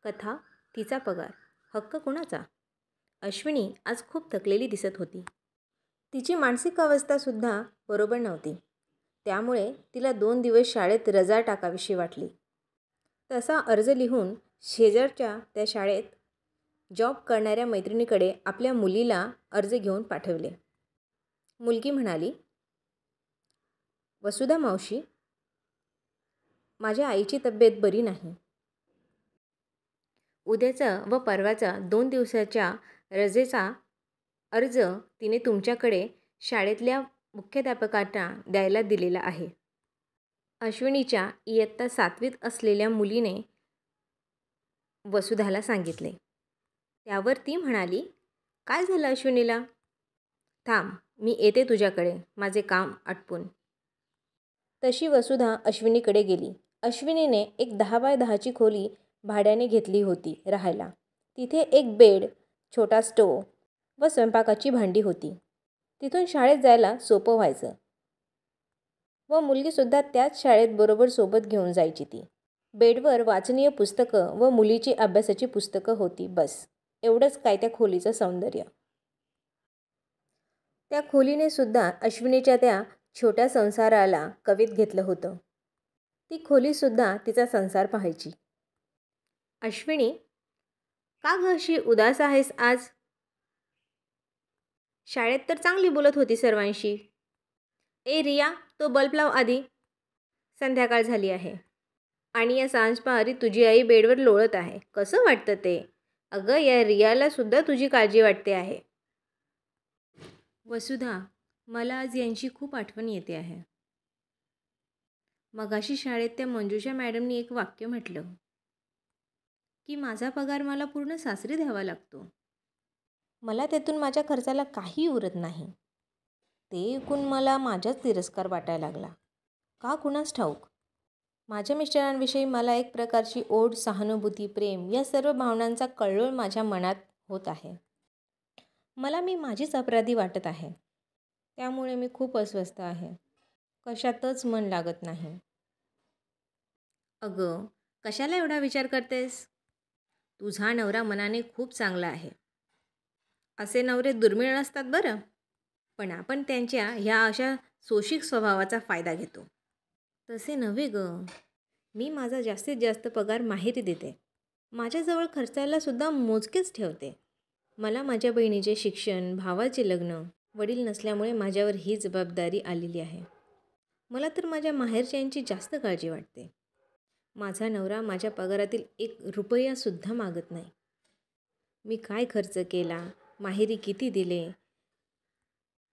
कथा, तिचा पगार, हक्क कुणाचा? अश्विनी आज खूप थकलेली दिसत होती. तिची मानसिक अवस्थासुद्धा बरोबर नव्हती. त्यामुळे तिला 2 दिवस शाळेत रजा टाकावीशी वाटली. तसा अर्ज लिहून शेजारच्या त्या शाळेत जॉब करणाऱ्या मैत्रिणीकडे आपल्या मुलीला अर्ज घेऊन पाठवले. मुलगी म्हणाली, वसुधा मावशी, माझ्या आईची तब्येत बरी नाही. उद्याचा व परवाचा 2 दिवसाच्या रजेचा अर्ज तिने तुमच्याकडे शाळेतल्या मुख्याध्यापकांना द्यायला दिलेला आहे. अश्विनीच्या इयत्ता 7वीत असलेल्या मुलीने वसुधाला सांगितले. त्यावर ती म्हणाली, काय झालं अश्विनीला? थांब, मी येते तुझ्याकडे माझे काम आटपून. तशी वसुधा अश्विनीकडे गेली. अश्विनीने एक 10 बाय 10ची खोली भाड्याने घेतली होती राहायला. तिथे एक बेड, छोटा स्टोव व स्वयंपाकाची भांडी होती. तिथून शाळेत जायला सोपं व्हायचं व मुलगीसुद्धा त्याच शाळेत बरोबर सोबत घेऊन जायची. ती बेडवर वाचनीय पुस्तकं व मुलीची अभ्यासाची पुस्तकं होती. बस एवढंच काय त्या खोलीचं सौंदर्य. त्या खोलीने सुद्धा अश्विनीच्या त्या छोट्या संसाराला कवीत घेतलं होतं. ती खोलीसुद्धा तिचा संसार पाहायची. अश्विनी, का ग अशी उदास आहेस आज? शाळेत तर चांगली बोलत होती सर्वांशी. ए रिया, तो बल्ब लाव आधी. संध्याकाळ झाली आहे आणि या सांजपारी तुझी आई बेडवर लोळत आहे. कसं वाटतं ते? अगं, या रियाला सुद्धा तुझी काळजी वाटते आहे. वसुधा, मला आज यांची खूप आठवण येते आहे. मगाशी शाळेत त्या मंजुषा मॅडमनी एक वाक्य म्हटलं की माझा पगार मला पूर्ण सासरी द्यावा लागतो. मला त्यातून माझ्या खर्चाला काही उरत नाही. ते ऐकून मला माझाच तिरस्कार वाटायला लागला. का कुणास ठाऊक. माझ्या मिस्टरांविषयी मला एक प्रकारची ओढ, सहानुभूती, प्रेम या सर्व भावनांचा कल्लोळ माझ्या मनात होत आहे. मला मी माझीच अपराधी वाटत आहे. त्यामुळे मी खूप अस्वस्थ आहे. कशातच मन लागत नाही. अगं, कशाला एवढा विचार करतेस? तुझा नवरा मनाने खूप चांगला आहे. असे नवरे दुर्मिळ नसतात बरं. पण आपण त्यांच्या ह्या अशा सोशिक स्वभावाचा फायदा घेतो. तसे नव्हे ग. मी माझा जास्तीत जास्त पगार माहेरी देते. माझ्याजवळ खर्चायला सुद्धा मोजकेच ठेवते. मला माझ्या बहिणीचे शिक्षण, भावाचे लग्न, वडील नसल्यामुळे माझ्यावर ही जबाबदारी आलेली आहे. मला तर माझ्या माहेरच्यांची जास्त काळजी वाटते. माझा नवरा माझ्या पगारातील 1 रुपयासुद्धा मागत नाही. मी काय खर्च केला, माहेरी किती दिले,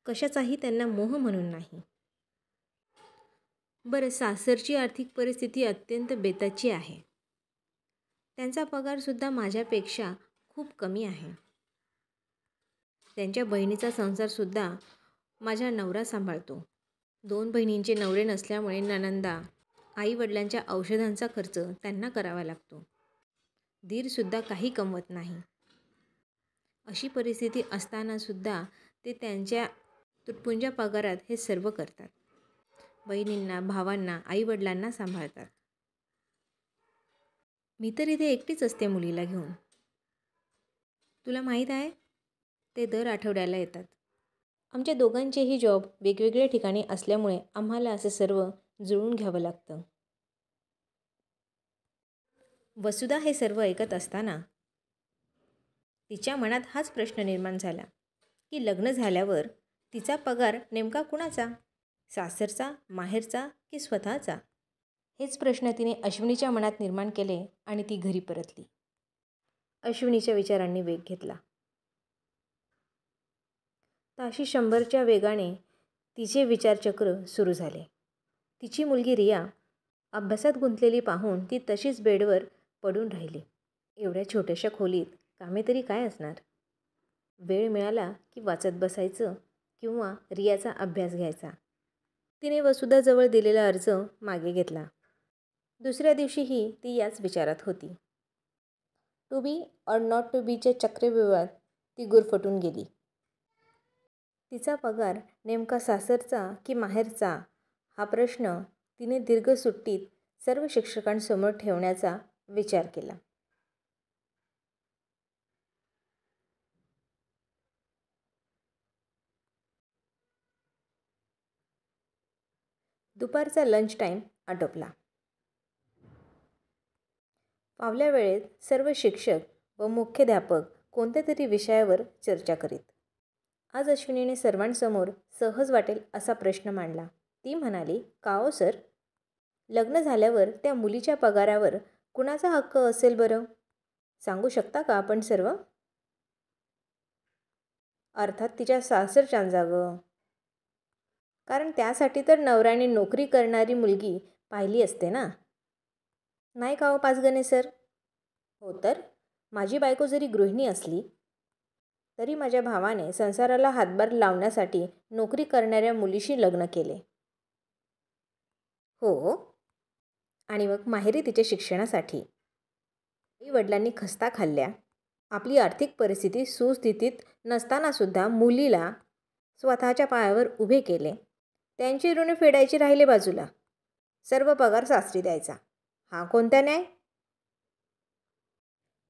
कशाचाही त्यांना मोह म्हणून नाही. बरं, सासरची आर्थिक परिस्थिती अत्यंत बेताची आहे. त्यांचा पगारसुद्धा माझ्यापेक्षा खूप कमी आहे. त्यांच्या बहिणीचा संसारसुद्धा माझा नवरा सांभाळतो. 2 बहिणींचे नवरे नसल्यामुळे नणंदा, आई-वडिलांच्या औषधांचा खर्च त्यांना करावा लागतो. दीरसुद्धा काही कमवत नाही. अशी परिस्थिती असतानासुद्धा ते त्यांच्या तुटपुंज्या पगारात हे सर्व करतात. बहिणींना, भावांना, आई-वडिलांना सांभाळतात. मी तर इथे एकटीच असते मुलीला घेऊन. तुला माहीत आहे, ते दर आठवड्याला येतात. आमच्या दोघांचेही जॉब वेगवेगळ्या ठिकाणी असल्यामुळे आम्हाला असे सर्व जुळवून घ्यावं लागतं. वसुधा हे सर्व ऐकत असताना तिच्या मनात हाच प्रश्न निर्माण झाला की लग्न झाल्यावर तिचा पगार नेमका कुणाचा? सासरचा, माहेरचा की स्वतःचा? हेच प्रश्न तिने अश्विनीच्या मनात निर्माण केले आणि ती घरी परतली. अश्विनीच्या विचारांनी वेग घेतला. ताशी 100च्या वेगाने तिचे विचारचक्र सुरू झाले. तिची मुलगी रिया अभ्यासात गुंतलेली पाहून ती तशीच बेडवर पडून राहिली. एवढ्या छोट्याशा खोलीत कामे तरी काय असणार? वेळ मिळाला की वाचत बसायचं किंवा रियाचा अभ्यास घ्यायचा. तिने वसुधाजवळ दिलेला अर्ज मागे घेतला. दुसऱ्या दिवशीही ती याच विचारात होती. To be or not to बीच्या चक्रव्यूहात ती गुरफटून गेली. तिचा पगार नेमका सासरचा की माहेरचा हा प्रश्न तिने दीर्घ सुट्टीत सर्व शिक्षकांसमोर ठेवण्याचा विचार केला. दुपारचा लंच टाईम आटोपला. फावल्या वेळेत सर्व शिक्षक व मुख्याध्यापक कोणत्या तरी विषयावर चर्चा करीत. आज अश्विनीने सर्वांसमोर सहज वाटेल असा प्रश्न मांडला. ती म्हणाली, का हो सर, लग्न झाल्यावर त्या मुलीच्या पगारावर कुणाचा हक्क असेल बरं? सांगू शकता का आपण सर्व? अर्थात तिच्या सासरच्यांचा गं. कारण त्यासाठी तर नवऱ्याने नोकरी करणारी मुलगी पाहिली असते ना. नाही का हो पाचगणे सर? हो तर, माझी बायको जरी गृहिणी असली तरी माझ्या भावाने संसाराला हातभार लावण्यासाठी नोकरी करणाऱ्या मुलीशी लग्न केले. हो, आणि मग माहेरी तिच्या शिक्षणासाठी. आई वडिलांनी खस्ता खाल्ल्या. आपली आर्थिक परिस्थिती सुस्थितीत नसतानासुद्धा मुलीला स्वतःच्या पायावर उभे केले. त्यांची ऋण फेडायची राहिले बाजूला. सर्व पगार सासरी द्यायचा. हा कोणता न्याय?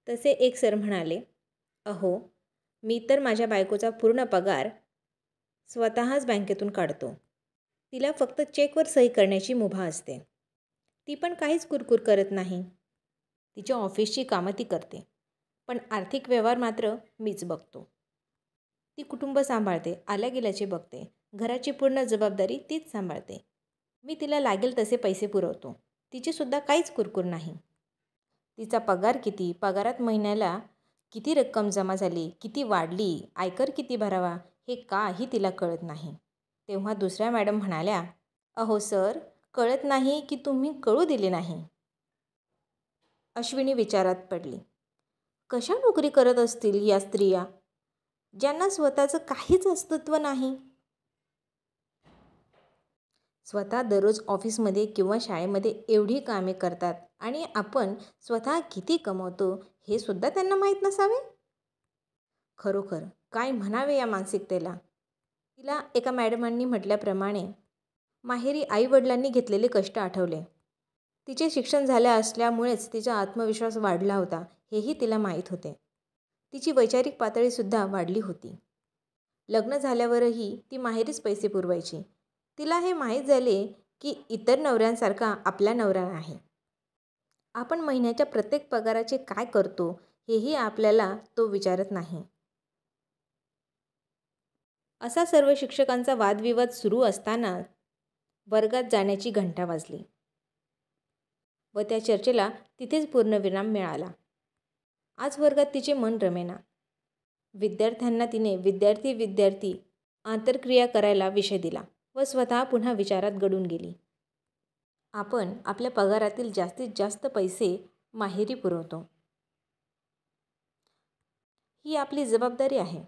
तसे एक सर म्हणाले, अहो, मी तर माझ्या बायकोचा पूर्ण पगार स्वतःच बँकेतून काढतो. तिला फक्त चेकवर सही करण्याची मुभा असते. ती पण काहीच कुरकुर करत नाही. तिच्या ऑफिसची कामं ती करते, पण आर्थिक व्यवहार मात्र मीच बघतो. ती कुटुंब सांभाळते, आल्या गेल्याचे बघते, घराची पूर्ण जबाबदारी तीच सांभाळते. मी तिला लागेल तसे पैसे पुरवतो. तिचीसुद्धा काहीच कुरकुर नाही. तिचा पगार किती, पगारात महिन्याला किती रक्कम जमा झाली, किती वाढली, आयकर किती भरावा, हे काही तिला कळत नाही. तेव्हा दुसऱ्या मॅडम म्हणाल्या, अहो सर, कळत नाही की तुम्ही कळू दिले नाही. अश्विनी विचारात पडली. कशा नोकरी करत असतील या स्त्रिया, ज्यांना स्वतःचं काहीच अस्तित्व नाही? स्वतः दररोज ऑफिसमध्ये किंवा शाळेमध्ये एवढी कामे करतात आणि आपण स्वतः किती कमवतो हे सुद्धा त्यांना माहीत नसावे? खरोखर काय म्हणावे या मानसिकतेला? तिला एका मॅडमांनी म्हटल्याप्रमाणे माहेरी आईवडिलांनी घेतलेले कष्ट आठवले. तिचे शिक्षण झाले असल्यामुळेच तिचा आत्मविश्वास वाढला होता हेही तिला माहीत होते. तिची वैचारिक पातळीसुद्धा वाढली होती. लग्न झाल्यावरही ती माहेरीच पैसे पुरवायची. तिला हे माहीत झाले की इतर नवऱ्यांसारखा आपला नवरा आहे. आपण महिन्याच्या प्रत्येक पगाराचे काय करतो हेही आपल्याला तो विचारत नाही. असा सर्व शिक्षकांचा वादविवाद सुरू असताना वर्गात जाण्याची घंटा वाजली व त्या चर्चेला तिथेच पूर्णविराम मिळाला. आज वर्गात तिचे मन रमेना. विद्यार्थ्यांना तिने विद्यार्थी आंतरक्रिया करायला विषय दिला व स्वतः पुन्हा विचारात गढून गेली. आपण आपल्या पगारातील जास्तीत जास्त पैसे माहेरी पुरवतो. ही आपली जबाबदारी आहे.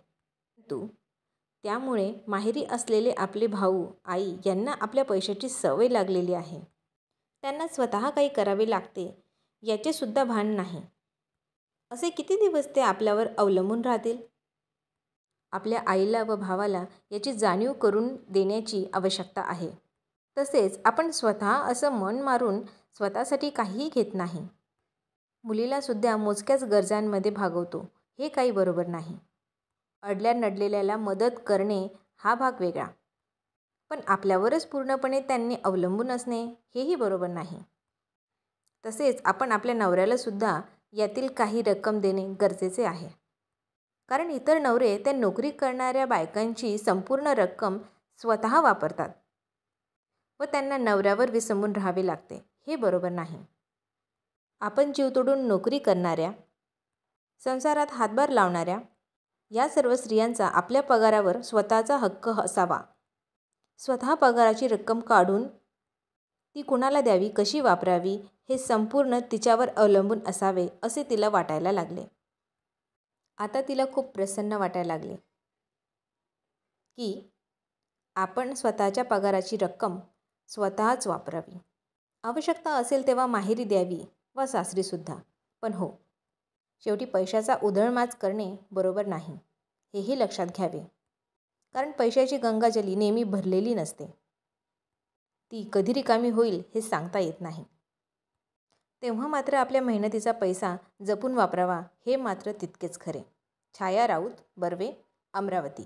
त्यामुळे माहेरी असलेले आपले भाऊ, आई यांना आपल्या पैशाची सवय लागलेली आहे. त्यांना स्वतः काही करावे लागते याचे सुद्धा भान नाही. असे किती दिवस ते आपल्यावर अवलंबून राहतील? आपल्या आईला व भावाला याची जाणीव करून देण्याची आवश्यकता आहे. तसेच आपण स्वतः असं मन मारून स्वतःसाठी काहीही घेत नाही. मुलीला सुद्धा मोजक्याच गरजांमध्ये भागवतो, हे काही बरोबर नाही. अडल्या नडलेल्याला मदत करणे हा भाग वेगळा, पण आपल्यावरच पूर्णपणे त्यांनी अवलंबून असणे हेही बरोबर नाही. तसेच आपण आपल्या नवऱ्याला सुद्धा यातील काही रक्कम देणे गरजेचे आहे. कारण इतर नवरे त्या नोकरी करणाऱ्या बायकांची संपूर्ण रक्कम स्वतः वापरतात व त्यांना नवऱ्यावर विसंबून राहावे लागते, हे बरोबर नाही. आपण जीव तोडून नोकरी करणाऱ्या, संसारात हातभार लावणाऱ्या या सर्व स्त्रियांचा आपल्या पगारावर स्वतःचा हक्क असावा. स्वतः पगाराची रक्कम काढून ती कुणाला द्यावी, कशी वापरावी हे संपूर्ण तिच्यावर अवलंबून असावे असे तिला वाटायला लागले. आता तिला खूप प्रसन्न वाटायला लागले की आपण स्वतःच्या पगाराची रक्कम स्वतःच वापरावी. आवश्यकता असेल तेव्हा माहेरी द्यावी व सासरीसुद्धा. पण हो, शेवटी पैशाचा उधळमाज करणे बरोबर नाही, हेही लक्षात घ्यावे. कारण पैशाची गंगाजली नेहमी भरलेली नसते. ती कधी रिकामी होईल हे सांगता येत नाही. तेव्हा मात्र आपल्या मेहनतीचा पैसा जपून वापरावा हे मात्र तितकेच खरे. छाया राऊत, बर्वे, अमरावती.